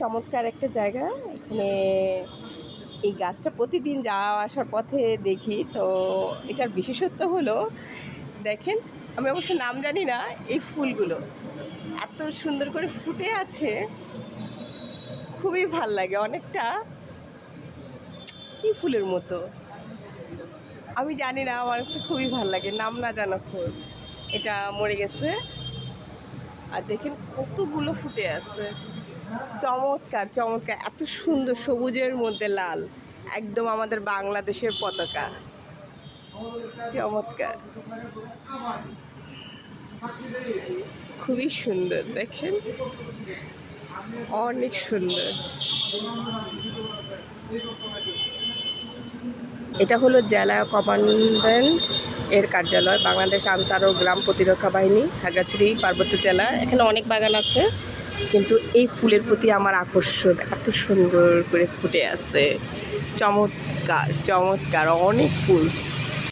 চমৎকার একটা জায়গা। এখানে এই গাছটা প্রতিদিন যাওয়া আসার পথে দেখি। তো এটার বিশেষত্ব হলো, দেখেন, আমি অবশ্য নাম জানি না, এই ফুলগুলো এত সুন্দর করে ফুটে আছে, খুবই ভাল লাগে। অনেকটা কি ফুলের মতো আমি জানি না, আমার কাছে খুবই ভাল লাগে, নাম না জানা ফুল। এটা মরে গেছে, আর দেখেন কতগুলো ফুটে আছে। চমৎকার চমৎকার, এত সুন্দর, সবুজের মধ্যে লাল, একদম আমাদের বাংলাদেশের পতাকা। চমৎকার, খুবই সুন্দর, দেখেন অনেক সুন্দর। এটা হলো জেলা কমান্ড্যান্ট এর কার্যালয়, বাংলাদেশ আনসার ও গ্রাম প্রতিরক্ষা বাহিনী, খাগড়াছড়ি পার্বত্য জেলা। এখানে অনেক বাগান আছে, কিন্তু এই ফুলের প্রতি আমার আকর্ষণ, এত সুন্দর করে ফুটে আছে। চমৎকার চমৎকার, অনেক ফুল।